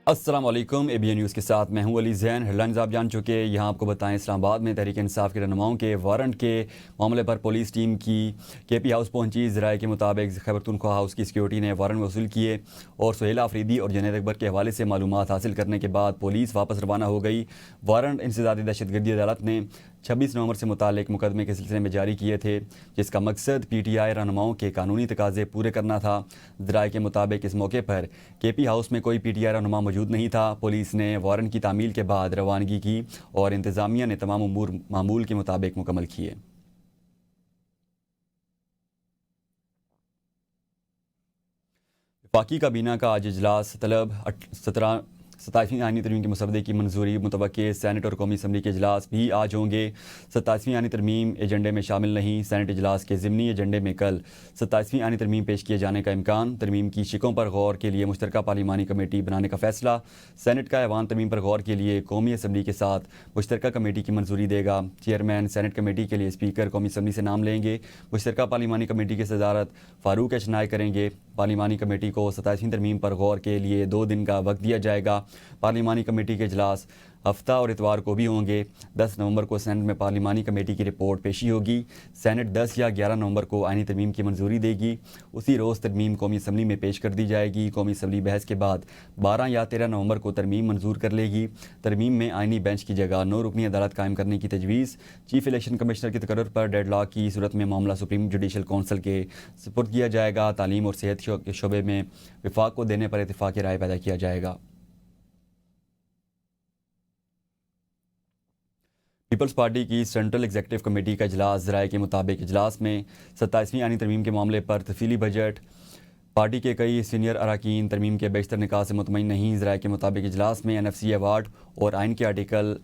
السلام علیکم ABN news کے ساتھ میں ہوں علی زین۔ ہیڈ لائنز آپ جان چکے، یہاں آپ کو بتائیں اسلام آباد میں تحریک انصاف کے رہنماؤں کے وارنٹ کے معاملے پر پولیس ٹیم کی KP ہاؤس پہنچی۔ ذرائع کے مطابق خیبر پختونخوا ہاؤس کی سیکیورٹی نے وارنٹ وصول کیے اور سہیل آفریدی اور جنید اکبر کے حوالے سے معلومات حاصل کرنے کے بعد پولیس واپس روانہ ہو گئی۔ وارنٹ انسدادی دہشت گردی عدالت نے 26 نومبر سے متعلق مقدمے کے سلسلے میں جاری کیے تھے، جس کا مقصد PTI رہنماؤں کے قانونی تقاضے پورے کرنا تھا۔ ذرائع کے مطابق اس موقع پر KP ہاؤس میں کوئی PTI رہنما موجود نہیں تھا۔ پولیس نے وارنٹ کی تعمیل کے بعد روانگی کی اور انتظامیہ نے تمام امور معمول کے مطابق مکمل کیے۔ وفاقی کابینہ کا آج اجلاس طلب 27ویں آئینی ترمیم کے مسودے کی منظوری متوقع۔ سینٹ اور قومی اسمبلی کے اجلاس بھی آج ہوں گے۔ 27ویں آئینی ترمیم ایجنڈے میں شامل نہیں۔ سینٹ اجلاس کے ضمنی ایجنڈے میں کل 27ویں آئینی ترمیم پیش کیے جانے کا امکان۔ ترمیم کی شقوں پر غور کے لیے مشترکہ پارلیمانی کمیٹی بنانے کا فیصلہ۔ سینٹ کا ایوان ترمیم پر غور کے لیے قومی اسمبلی کے ساتھ مشترکہ کمیٹی کی منظوری دے گا۔ چیئرمین سینٹ کمیٹی کے لیے اسپیکر قومی اسمبلی سے نام لیں گے۔ مشترکہ پارلیمانی کمیٹی کی صدارت فاروق اشنائے کریں گے۔ پارلیمانی کمیٹی کو 27ویں ترمیم پر غور کے لیے 2 دن کا وقت دیا جائے گا۔ پارلیمانی کمیٹی کے اجلاس ہفتہ اور اتوار کو بھی ہوں گے۔ 10 نومبر کو سینٹ میں پارلیمانی کمیٹی کی رپورٹ پیشی ہوگی۔ سینٹ 10 یا 11 نومبر کو آئینی ترمیم کی منظوری دے گی۔ اسی روز ترمیم قومی اسمبلی میں پیش کر دی جائے گی۔ قومی اسمبلی بحث کے بعد 12 یا 13 نومبر کو ترمیم منظور کر لے گی۔ ترمیم میں آئینی بینچ کی جگہ 9 رکنی عدالت قائم کرنے کی تجویز۔ چیف الیکشن کمشنر کے تقرر پر ڈیڈ لاک کی صورت میں معاملہ سپریم جوڈیشل کونسل کے سپرد کیا جائے گا۔ تعلیم اور صحت کے شعبے میں وفاق کو دینے پر اتفاق رائے پیدا کیا جائے گا۔ پیپلز پارٹی کی سینٹرل ایگزیکٹو کمیٹی کا اجلاس۔ ذرائع کے مطابق اجلاس میں 27ویں آئینی ترمیم کے معاملے پر تفصیلی بجٹ۔ پارٹی کے کئی سینئر اراکین ترمیم کے بیشتر نکات سے مطمئن نہیں۔ ذرائع کے مطابق اجلاس میں NFC ایوارڈ اور آئین کے آرٹیکل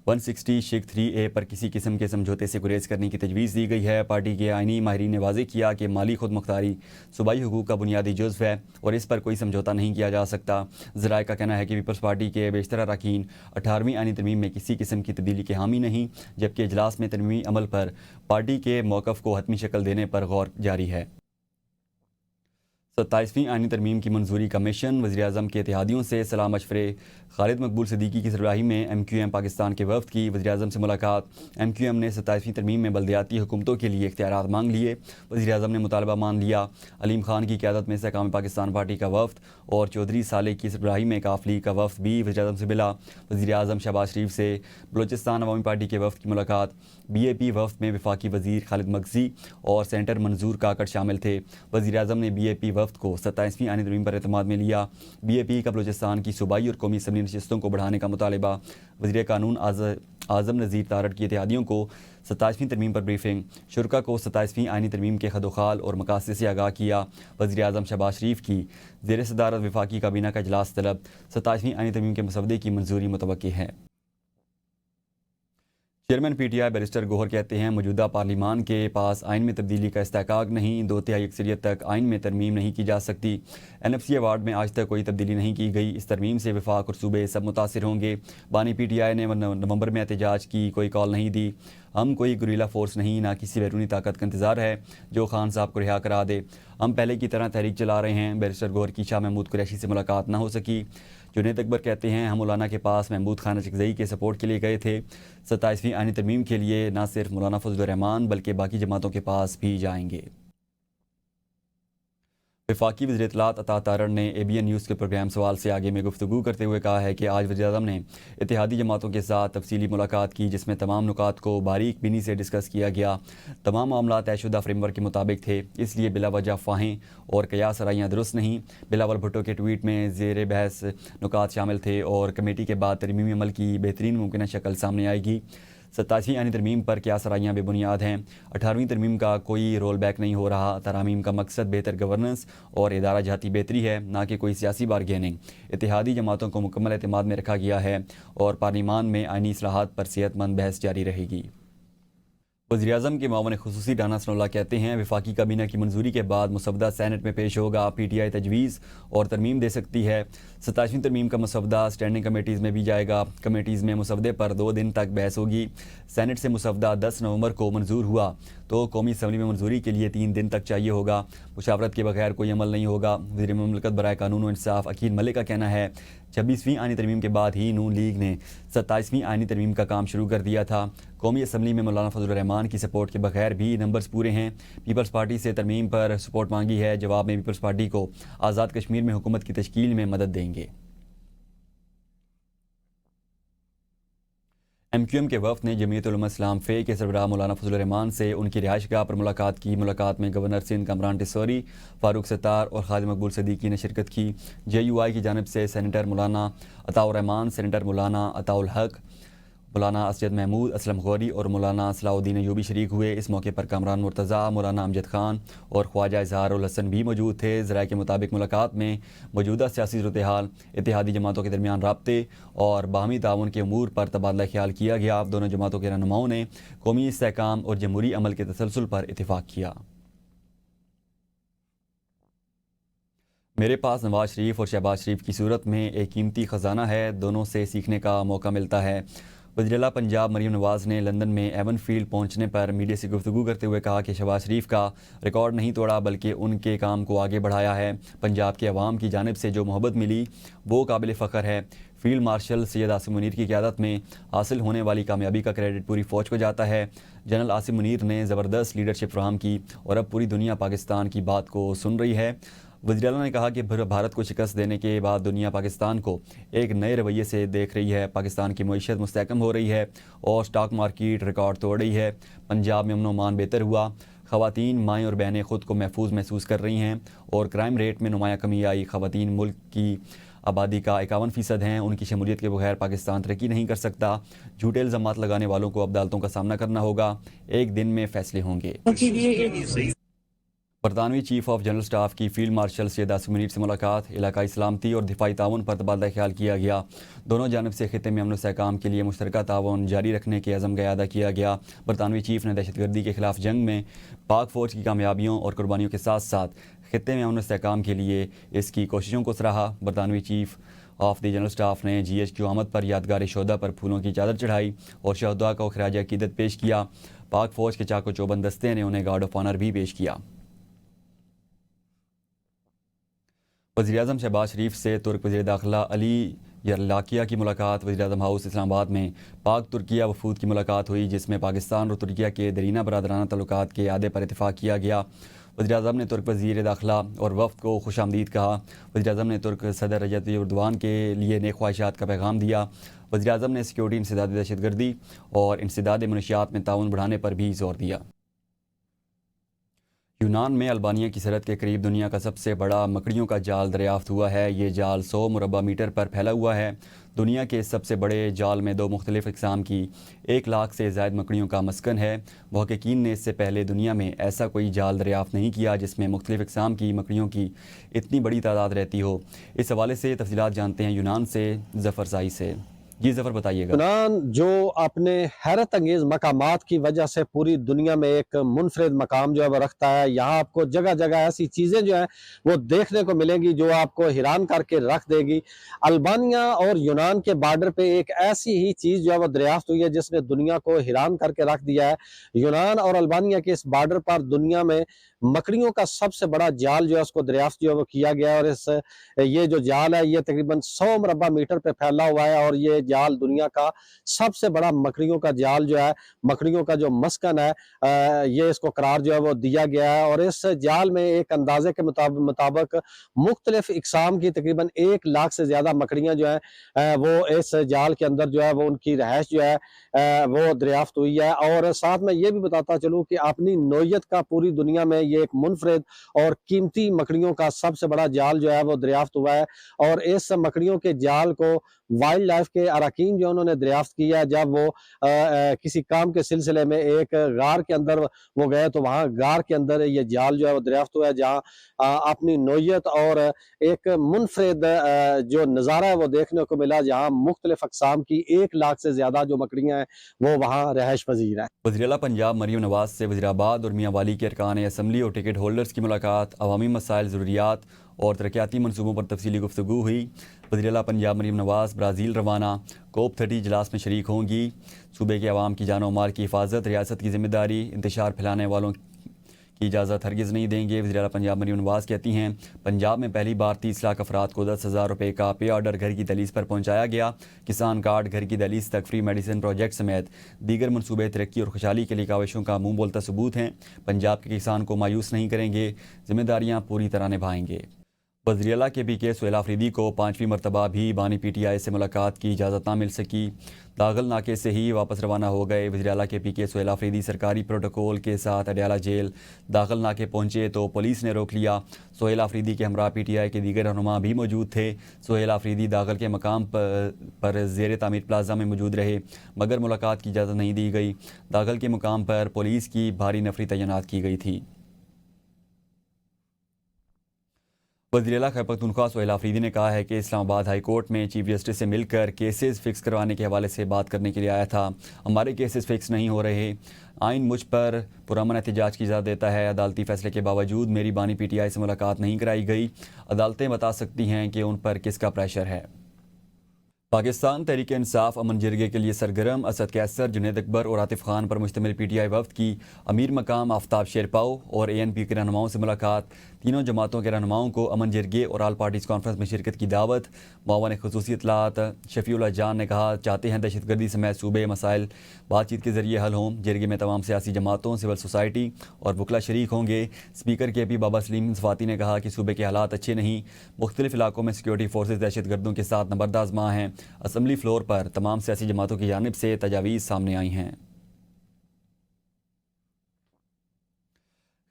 160 شق 3A پر کسی قسم کے سمجھوتے سے گریز کرنے کی تجویز دی گئی ہے۔ پارٹی کے آئینی ماہرین نے واضح کیا کہ مالی خود مختاری صوبائی حقوق کا بنیادی جزو ہے اور اس پر کوئی سمجھوتہ نہیں کیا جا سکتا۔ ذرائع کا کہنا ہے کہ پیپلز پارٹی کے بیشتر اراکین 18ویں آئینی ترمیم میں کسی قسم کی تبدیلی کے حامی نہیں، جبکہ اجلاس میں ترمیمی عمل پر پارٹی کے موقف کو حتمی شکل دینے پر غور جاری ہے۔ 27ویں آئینی ترمیم کی منظوری کا مشن۔ وزیراعظم کے اتحادیوں سے صلاح مشورے۔ خالد مقبول صدیقی کی سربراہی میں MQM پاکستان کے وفد کی وزیراعظم سے ملاقات۔ MQM نے 27ویں ترمیم میں بلدیاتی حکومتوں کے لیے اختیارات مانگ لیے۔ وزیراعظم نے مطالبہ مان لیا۔ علیم خان کی قیادت میں استحکام پاکستان پارٹی کا وفد اور چودھری صالح کی سربراہی میں کاف لیگ کا وفد بھی وزیراعظم سے ملا۔ وزیراعظم شہباز شریف سے بلوچستان عوامی پارٹی کے وفد کی ملاقات۔ BAP وفد میں وفاقی وزیر خالد مگزی اور سینیٹر منظور کاکڑ شامل تھے۔ وزیراعظم نے BAP وفد کو 27ویں آئینی ترمیم پر اعتماد میں لیا۔ BAP کا بلوچستان کی صوبائی اور قومی اسمبلی نشستوں کو بڑھانے کا مطالبہ۔ وزیر قانون اعظم نذیر تارڑ کی اتحادیوں کو 27ویں ترمیم پر بریفنگ۔ شرکا کو 27ویں آئینی ترمیم کے خد و خال اور مقاصد سے آگاہ کیا۔ وزیراعظم شہباز شریف کی زیر صدارت وفاقی کابینہ کا اجلاس طلب۔ 27ویں آئینی ترمیم کے مسودے کی منظوری متوقع ہے۔ چیئرمین PTI بیرسٹر گوہر کہتے ہیں موجودہ پارلیمان کے پاس آئین میں تبدیلی کا استحقاق نہیں، 2/3 اکثریت تک آئین میں ترمیم نہیں کی جا سکتی۔ NFC ایوارڈ میں آج تک کوئی تبدیلی نہیں کی گئی۔ اس ترمیم سے وفاق اور صوبے سب متاثر ہوں گے۔ بانی PTI نے نومبر میں احتجاج کی کوئی کال نہیں دی۔ ہم کوئی گوریلا فورس نہیں، نہ کسی بیرونی طاقت کا انتظار ہے جو خان صاحب کو رہا کرا دے۔ ہم پہلے کی طرح تحریک چلا رہے ہیں۔ بیرسٹر گوہر کی شاہ محمود قریشی سے ملاقات نہ ہو سکی۔ جنید اکبر کہتے ہیں ہم مولانا کے پاس محمود خان اچکزئی کے سپورٹ کے لیے گئے تھے۔ 27ویں آئینی ترمیم کے لیے نہ صرف مولانا فضل الرحمان بلکہ باقی جماعتوں کے پاس بھی جائیں گے۔ وفاقی وزیر اطلاعات عطا تارڑ نے ABN نیوز کے پروگرام سوال سے آگے میں گفتگو کرتے ہوئے کہا ہے کہ آج وزیراعظم نے اتحادی جماعتوں کے ساتھ تفصیلی ملاقات کی، جس میں تمام نکات کو باریک بینی سے ڈسکس کیا گیا۔ تمام معاملات طے شدہ فریم ورک کے مطابق تھے، اس لیے بلا وجہ افواہیں اور قیاس آرائیاں درست نہیں۔ بلاول بھٹو کے ٹویٹ میں زیر بحث نکات شامل تھے اور کمیٹی کے بعد ترمیمی عمل کی بہترین ممکنہ شکل سامنے آئے گی۔ 27ویں آئینی ترمیم پر قیاس آرائیاں بے بنیاد ہیں۔ 18ویں ترمیم کا کوئی رول بیک نہیں ہو رہا۔ ترامیم کا مقصد بہتر گورننس اور ادارہ جہتی بہتری ہے، نہ کہ کوئی سیاسی بارگیننگ۔ اتحادی جماعتوں کو مکمل اعتماد میں رکھا گیا ہے اور پارلیمان میں آئینی اصلاحات پر صحت مند بحث جاری رہے گی۔ وزیراعظم کے معاون خصوصی رانا ثناء اللہ کہتے ہیں وفاقی کابینہ کی منظوری کے بعد مسودہ سینٹ میں پیش ہوگا۔ PTI تجویز اور ترمیم دے سکتی ہے۔ 27ویں ترمیم کا مسودہ اسٹینڈنگ کمیٹیز میں بھی جائے گا۔ کمیٹیز میں مسودے پر 2 دن تک بحث ہوگی۔ سینٹ سے مسودہ 10 نومبر کو منظور ہوا تو قومی اسمبلی میں منظوری کے لیے 3 دن تک چاہیے ہوگا۔ مشاورت کے بغیر کوئی عمل نہیں ہوگا۔ وزیر مملکت برائے قانون و انصاف عقیل ملک کا کہنا ہے 26ویں آئینی ترمیم کے بعد ہی نون لیگ نے 27ویں آئینی ترمیم کا کام شروع کر دیا تھا۔ قومی اسمبلی میں مولانا فضل الرحمان کی سپورٹ کے بغیر بھی نمبرز پورے ہیں۔ پیپلز پارٹی سے ترمیم پر سپورٹ مانگی ہے، جواب میں پیپلز پارٹی کو آزاد کشمیر میں حکومت کی تشکیل میں مدد دیں گے۔ ایم کیو ایم کے وفد نے جمعیت علماء اسلام فے کے سربراہ مولانا فضل الرحمان سے ان کی رہائش گاہ پر ملاقات کی۔ ملاقات میں گورنر سندھ کامران ٹیسوری، فاروق ستار اور خالد مقبول صدیقی نے شرکت کی۔ جے یو آئی کی جانب سے سینیٹر مولانا عطاء الرحمان، سینیٹر مولانا عطاء الحق، مولانا اسجد محمود، اسلم غوری اور مولانا صلاح الدین ایوبی شریک ہوئے۔ اس موقع پر کامران مرتضیٰ، مولانا امجد خان اور خواجہ اظہار الحسن بھی موجود تھے۔ ذرائع کے مطابق ملاقات میں موجودہ سیاسی صورتحال، اتحادی جماعتوں کے درمیان رابطے اور باہمی تعاون کے امور پر تبادلہ خیال کیا گیا۔ دونوں جماعتوں کے رہنماؤں نے قومی استحکام اور جمہوری عمل کے تسلسل پر اتفاق کیا۔ میرے پاس نواز شریف اور شہباز شریف کی صورت میں ایک قیمتی خزانہ ہے، دونوں سے سیکھنے کا موقع ملتا ہے۔ وزیر اعلیٰ پنجاب مریم نواز نے لندن میں ایون فیلڈ پہنچنے پر میڈیا سے گفتگو کرتے ہوئے کہا کہ شہباز شریف کا ریکارڈ نہیں توڑا بلکہ ان کے کام کو آگے بڑھایا ہے۔ پنجاب کے عوام کی جانب سے جو محبت ملی وہ قابل فخر ہے۔ فیلڈ مارشل سید عاصم منیر کی قیادت میں حاصل ہونے والی کامیابی کا کریڈٹ پوری فوج کو جاتا ہے۔ جنرل عاصم منیر نے زبردست لیڈرشپ فراہم کی اور اب پوری دنیا پاکستان کی بات کو سن رہی ہے۔ وزیر اعلیٰ نے کہا کہ بھارت کو شکست دینے کے بعد دنیا پاکستان کو ایک نئے رویے سے دیکھ رہی ہے۔ پاکستان کی معیشت مستحکم ہو رہی ہے اور سٹاک مارکیٹ ریکارڈ توڑ رہی ہے۔ پنجاب میں امن و امان بہتر ہوا، خواتین، مائیں اور بہنیں خود کو محفوظ محسوس کر رہی ہیں اور کرائم ریٹ میں نمایاں کمی آئی۔ خواتین ملک کی آبادی کا 51% ہیں، ان کی شمولیت کے بغیر پاکستان ترقی نہیں کر سکتا۔ جھوٹے الزامات لگانے والوں کو اب عدالتوں کا سامنا کرنا ہوگا، ایک دن میں فیصلے ہوں گے۔ برطانوی چیف آف جنرل اسٹاف کی فیلڈ مارشل سید عاصم منیر سے ملاقات، علاقائی سلامتی اور دفاعی تعاون پر تبادلہ خیال کیا گیا۔ دونوں جانب سے خطے میں امن و استحکام کے لیے مشترکہ تعاون جاری رکھنے کے عزم کا اعادہ کیا گیا۔ برطانوی چیف نے دہشت گردی کے خلاف جنگ میں پاک فوج کی کامیابیوں اور قربانیوں کے ساتھ ساتھ خطے میں امن و استحکام کے لیے اس کی کوششوں کو سراہا۔ برطانوی chief of the general staff نے GHQ آمد پر یادگار شہداء پر پھولوں کی چادر چڑھائی اور شہداء کو خراج عقیدت پیش کیا۔ پاک فوج کے چاق و چوبند دستے نے انہیں گارڈ آف آنر بھی پیش کیا۔ وزیراعظم شہباز شریف سے ترک وزیر داخلہ علی یرلاکیہ کی ملاقات۔ وزیراعظم ہاؤس اسلام آباد میں پاک ترکیہ وفود کی ملاقات ہوئی، جس میں پاکستان اور ترکیہ کے دیرینہ برادرانہ تعلقات کے اعادے پر اتفاق کیا گیا۔ وزیراعظم نے ترک وزیر داخلہ اور وفد کو خوش آمدید کہا۔ وزیراعظم نے ترک صدر رجب طیب اردوان کے لیے نیک خواہشات کا پیغام دیا۔ وزیراعظم نے سیکورٹی، انسداد دہشت گردی اور انسداد منشیات میں تعاون بڑھانے پر بھی زور دیا۔ یونان میں البانیہ کی سرحد کے قریب دنیا کا سب سے بڑا مکڑیوں کا جال دریافت ہوا ہے۔ یہ جال 100 مربع میٹر پر پھیلا ہوا ہے۔ دنیا کے سب سے بڑے جال میں 2 مختلف اقسام کی 1 لاکھ سے زائد مکڑیوں کا مسکن ہے۔ محققین نے اس سے پہلے دنیا میں ایسا کوئی جال دریافت نہیں کیا جس میں مختلف اقسام کی مکڑیوں کی اتنی بڑی تعداد رہتی ہو۔ اس حوالے سے تفصیلات جانتے ہیں یونان سے ظفر زائی سے۔ جی ظفر بتائیے گا۔ یونان جو اپنے حیرت انگیز مقامات کی وجہ سے پوری دنیا میں ایک منفرد مقام جو ہے وہ رکھتا ہے۔ یہاں آپ کو جگہ جگہ ایسی چیزیں جو ہیں وہ دیکھنے کو ملیں گی جو آپ کو حیران کر کے رکھ دے گی۔ البانیہ اور یونان کے بارڈر پہ ایک ایسی ہی چیز جو ہے وہ دریافت ہوئی ہے جس نے دنیا کو حیران کر کے رکھ دیا ہے۔ یونان اور البانیہ کے اس بارڈر پر دنیا میں مکڑیوں کا سب سے بڑا جال جو ہے اس کو دریافت جو ہے وہ کیا گیا ہے، اور یہ جو جال ہے یہ تقریباً 100 مربع میٹر پہ پھیلا ہوا ہے اور یہ جال دنیا کا سب سے بڑا مکڑیوں کا جال جو ہے، مکڑیوں کا جو مسکن ہے، یہ اس کو قرار جو ہے وہ دیا گیا ہے۔ اور اس جال میں ایک اندازے کے مطابق مختلف اقسام کی تقریباً 1 لاکھ سے زیادہ مکڑیاں جو ہیں وہ اس جال کے اندر جو ہے وہ ان کی رہائش جو ہے وہ دریافت ہوئی ہے۔ اور ساتھ میں یہ بھی بتاتا چلوں کہ اپنی نوعیت کا پوری دنیا میں یہ ایک منفرد اور قیمتی مکڑیوں کا سب سے بڑا جال جو ہے وہ دریافت ہوا ہے۔ اور اس مکڑیوں کے جال کو وائلڈ لائف کے اراکین جو انہوں نے دریافت کیا جب وہ کسی کام کے سلسلے میں ایک غار کے اندر وہ گئے تو وہاں غار کے اندر یہ جال جو ہے وہ دریافت ہوا ہے، جہاں اپنی نوعیت اور ایک منفرد جو نظارہ ہے وہ دیکھنے کو ملا، جہاں مختلف اقسام کی 1 لاکھ سے زیادہ جو مکڑیاں ہیں وہ وہاں رہائش پذیر ہیں۔ وزیر اعلیٰ پنجاب مریم نواز سے وزیر آباد اور میاں والی کے ارکان اسمبلی اور ٹکٹ ہولڈرز کی ملاقات، عوامی مسائل، ضروریات اور ترقیاتی منصوبوں پر تفصیلی گفتگو ہوئی۔ وزیر اعلیٰ پنجاب مریم نواز برازیل روانہ، کوپ 30 اجلاس میں شریک ہوں گی۔ صوبے کے عوام کی جان و مال کی حفاظت ریاست کی ذمہ داری، انتشار پھیلانے والوں کی اجازت ہرگز نہیں دیں گے۔ وزیر اعلیٰ پنجاب مریم نواز کہتی ہیں پنجاب میں پہلی بار 30 لاکھ افراد کو 10,000 روپے کا پے آرڈر گھر کی دہلیز پر پہنچایا گیا۔ کسان کارڈ، گھر کی دہلیز تک فری میڈیسن پروجیکٹ سمیت دیگر منصوبے ترقی اور خوشحالی کے لیے کاوشوں کا منہ بولتا ثبوت ہیں۔ پنجاب کے کسان کو مایوس نہیں کریں گے، ذمہ داریاں پوری طرح نبھائیں گے۔ وزیر اعلیٰ کے پی کے سہیل آفریدی کو 5ویں مرتبہ بھی بانی پی ٹی آئی سے ملاقات کی اجازت نہ مل سکی۔ داغل ناکے سے ہی واپس روانہ ہو گئے۔ وزیر اعلیٰ کے پی کے سہیل آفریدی سرکاری پروٹوکول کے ساتھ اڈیالہ جیل داغل ناکے پہنچے تو پولیس نے روک لیا۔ سہیل آفریدی کے ہمراہ پی ٹی آئی کے دیگر رہنما بھی موجود تھے۔ سہیل آفریدی داغل کے مقام پر زیر تعمیر پلازا میں موجود رہے مگر ملاقات کی اجازت نہیں دی گئی۔ داغل کے مقام پر پولیس کی بھاری نفری تعینات کی گئی تھی۔ وزیر اعلیٰ خیبر پختونخوا سہیل آفریدی نے کہا ہے کہ اسلام آباد ہائی کورٹ میں چیف جسٹس سے مل کر کیسز فکس کروانے کے حوالے سے بات کرنے کے لیے آیا تھا۔ ہمارے کیسز فکس نہیں ہو رہے، آئین مجھ پر پرامن احتجاج کی اجازت دیتا ہے۔ عدالتی فیصلے کے باوجود میری بانی پی ٹی آئی سے ملاقات نہیں کرائی گئی۔ عدالتیں بتا سکتی ہیں کہ ان پر کس کا پریشر ہے۔ پاکستان تحریک انصاف امن جرگے کے لیے سرگرم اسد کیسر، جنید اکبر اور عاطف خان پر مشتمل پی ٹی آئی وفد کی امیر مقام آفتاب شیرپاؤ اور اے این پی کے رہنماؤں سے ملاقات۔ تینوں جماعتوں کے رہنماؤں کو امن جرگے اور آل پارٹیز کانفرنس میں شرکت کی دعوت۔ معاون خصوصی اطلاعات شفیع اللہ جان نے کہا چاہتے ہیں دہشت گردی سمیت صوبے مسائل بات چیت کے ذریعے حل ہوں۔ جرگے میں تمام سیاسی جماعتوں، سول سوسائٹی اور وکلا شریک ہوں گے۔ اسپیکر کے پی بابا سلیم صفاتی نے کہا کہ صوبے کے حالات اچھے نہیں، مختلف علاقوں میں سیکورٹی فورسز دہشت گردوں کے ساتھ نبرد آزما ہیں۔ اسمبلی فلور پر تمام سیاسی جماعتوں کی جانب سے تجاویز سامنے آئی ہیں۔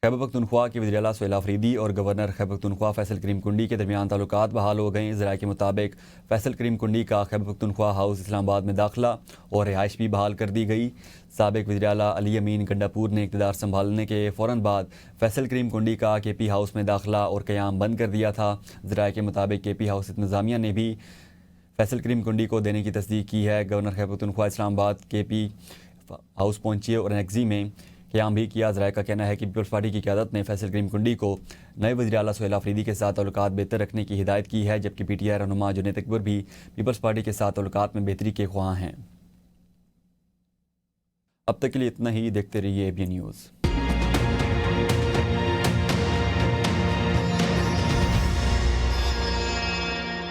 خیبر پختونخوا کے وزیر اعلیٰ سہیل آفریدی اور گورنر خیبر پختونخوا فیصل کریم کنڈی کے درمیان تعلقات بحال ہو گئے۔ ذرائع کے مطابق فیصل کریم کنڈی کا خیبر پختونخوا ہاؤس اسلام آباد میں داخلہ اور رہائش بھی بحال کر دی گئی۔ سابق وزیر اعلیٰ علی امین گنڈاپور نے اقتدار سنبھالنے کے فوراً بعد فیصل کریم کنڈی کا کے پی ہاؤس میں داخلہ اور قیام بند کر دیا تھا۔ ذرائع کے مطابق کے پی ہاؤس انتظامیہ نے بھی فیصل کریم کنڈی کو دینے کی تصدیق کی ہے۔ گورنر خیبر پختونخوا اسلام آباد کے پی ہاؤس پہنچے اور انیکزی میں قیام بھی کیا۔ ذرائع کا کہنا ہے کہ پیپلز پارٹی کی قیادت نے فیصل کریم کنڈی کو نئے وزیر اعلیٰ سہیل آفریدی کے ساتھ تعلقات بہتر رکھنے کی ہدایت کی ہے، جبکہ پی ٹی آئی رہنما جنید اکبر بھی پیپلز پارٹی کے ساتھ تعلقات میں بہتری کے خواہاں ہیں۔ اب تک کے لیے اتنا ہی، دیکھتے رہیے ABN نیوز۔